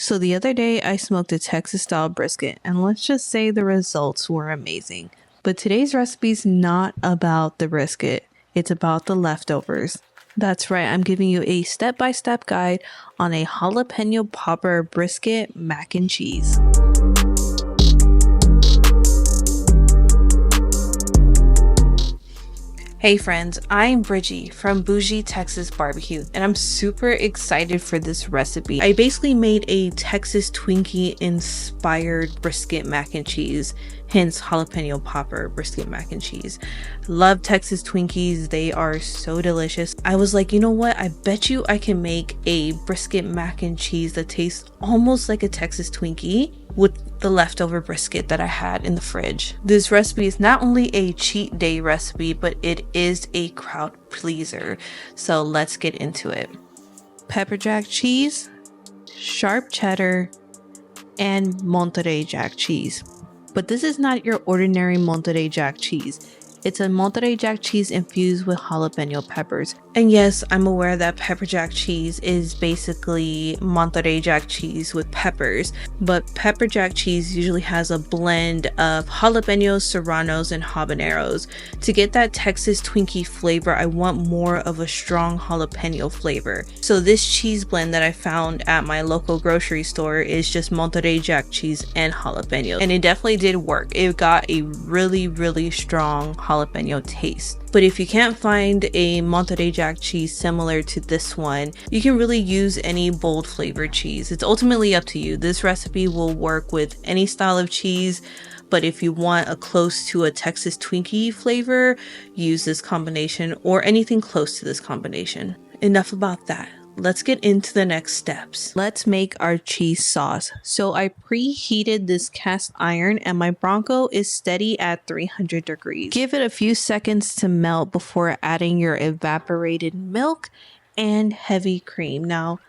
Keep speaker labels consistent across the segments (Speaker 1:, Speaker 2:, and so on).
Speaker 1: So the other day I smoked a Texas style brisket, and let's just say the results were amazing. But today's recipe is not about the brisket, it's about the leftovers. That's right, I'm giving you a step-by-step guide on a jalapeno popper brisket mac and cheese. Hey friends, I'm Bridgie from Bougie Texas Barbecue, and I'm super excited for this recipe. I basically made a Texas Twinkie inspired brisket mac and cheese, hence jalapeno popper brisket mac and cheese. Love Texas Twinkies, they are so delicious. I was like, you know what, I bet you I can make a brisket mac and cheese that tastes almost like a Texas Twinkie with the leftover brisket that I had in the fridge. This recipe is not only a cheat day recipe, but it is a crowd pleaser. So let's get into it. Pepper jack cheese, sharp cheddar, and Monterey Jack cheese. But this is not your ordinary Monterey Jack cheese. It's a Monterey Jack cheese infused with jalapeno peppers. And yes, I'm aware that pepper jack cheese is basically Monterey Jack cheese with peppers, but pepper jack cheese usually has a blend of jalapeños, serranos, and habaneros. To get that Texas Twinkie flavor, I want more of a strong jalapeno flavor. So this cheese blend that I found at my local grocery store is just Monterey Jack cheese and jalapeno. And it definitely did work. It got a really strong jalapeno taste. But if you can't find a Monterey Jack cheese similar to this one, you can really use any bold flavored cheese. It's ultimately up to you. This recipe will work with any style of cheese, but if you want a close to a Texas Twinkie flavor, use this combination or anything close to this combination. Enough about that. Let's get into the next steps. Let's make our cheese sauce. So I preheated this cast iron and my Bronco is steady at 300 degrees. Give it a few seconds to melt before adding your evaporated milk and heavy cream. Now,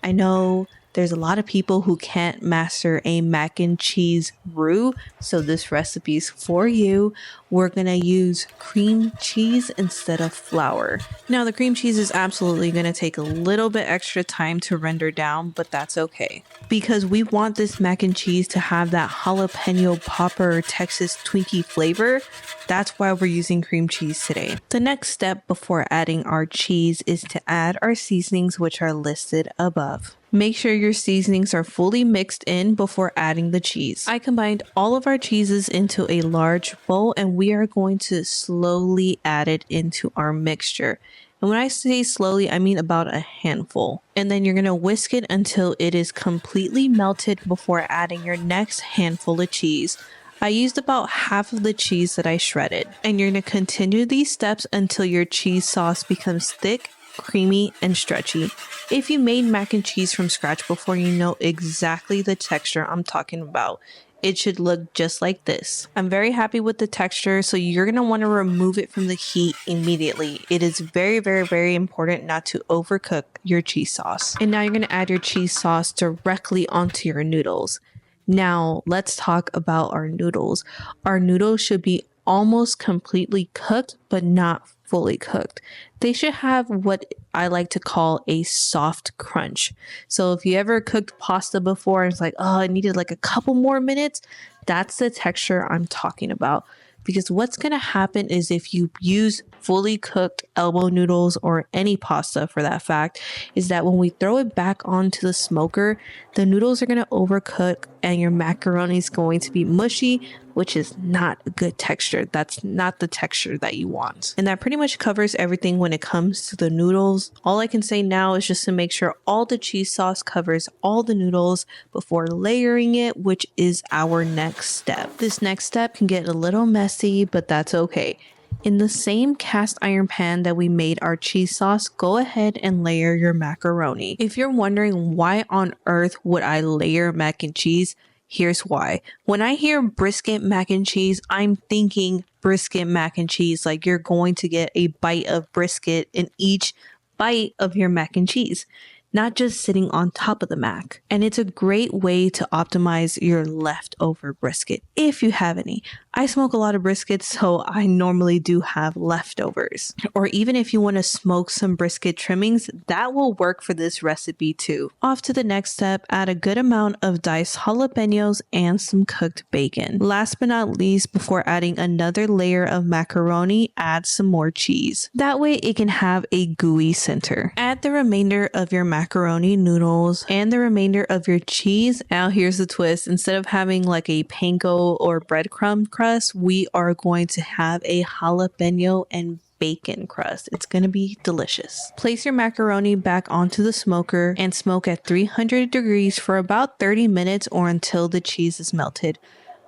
Speaker 1: I know there's a lot of people who can't master a mac and cheese roux, so this recipe's for you. We're gonna use cream cheese instead of flour. Now, the cream cheese is absolutely gonna take a little bit extra time to render down, but that's okay, because we want this mac and cheese to have that jalapeno popper Texas Twinkie flavor. That's why we're using cream cheese today. The next step before adding our cheese is to add our seasonings, which are listed above. Make sure your seasonings are fully mixed in before adding the cheese. I combined all of our cheeses into a large bowl and we are going to slowly add it into our mixture. And when I say slowly, I mean about a handful. And then you're going to whisk it until it is completely melted before adding your next handful of cheese. I used about half of the cheese that I shredded. And you're going to continue these steps until your cheese sauce becomes thick, creamy, and stretchy. If you made mac and cheese from scratch before, you know exactly the texture I'm talking about. It should look just like this. I'm very happy with the texture, so you're going to want to remove it from the heat immediately. It is very important not to overcook your cheese sauce. And now you're going to add your cheese sauce directly onto your noodles. Now let's talk about our noodles. Our noodles should be almost completely cooked, but not fully cooked. They should have what I like to call a soft crunch. So if you ever cooked pasta before and it's like, oh, I needed like a couple more minutes, that's the texture I'm talking about. Because what's going to happen is if you use fully cooked elbow noodles or any pasta for that fact, is that when we throw it back onto the smoker, the noodles are going to overcook and your macaroni is going to be mushy, which is not a good texture. That's not the texture that you want. And that pretty much covers everything when it comes to the noodles. All I can say now is just to make sure all the cheese sauce covers all the noodles before layering it, which is our next step. This next step can get a little messy, but that's okay. In the same cast iron pan that we made our cheese sauce, go ahead and layer your macaroni. If you're wondering why on earth would I layer mac and cheese, here's why. When I hear brisket mac and cheese, I'm thinking brisket mac and cheese, like you're going to get a bite of brisket in each bite of your mac and cheese, not just sitting on top of the mac. And it's a great way to optimize your leftover brisket, if you have any. I smoke a lot of briskets, so I normally do have leftovers. Or even if you want to smoke some brisket trimmings, that will work for this recipe too. Off to the next step, add a good amount of diced jalapeños and some cooked bacon. Last but not least, before adding another layer of macaroni, add some more cheese. That way it can have a gooey center. Add the remainder of your macaroni noodles and the remainder of your cheese. Now here's the twist. Instead of having like a panko or breadcrumb crust, we are going to have a jalapeno and bacon crust. It's going to be delicious. Place your macaroni back onto the smoker and smoke at 300 degrees for about 30 minutes or until the cheese is melted.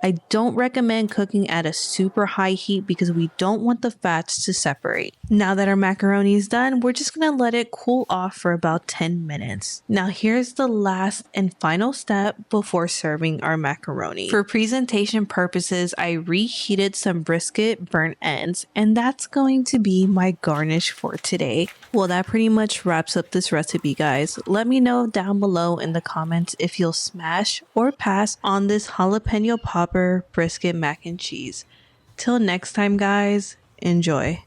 Speaker 1: I don't recommend cooking at a super high heat because we don't want the fats to separate. Now that our macaroni is done, we're just going to let it cool off for about 10 minutes. Now here's the last and final step before serving our macaroni. For presentation purposes, I reheated some brisket burnt ends, and that's going to be my garnish for today. Well, that pretty much wraps up this recipe, guys. Let me know down below in the comments if you'll smash or pass on this jalapeno popper brisket mac and cheese. Till next time, guys, enjoy.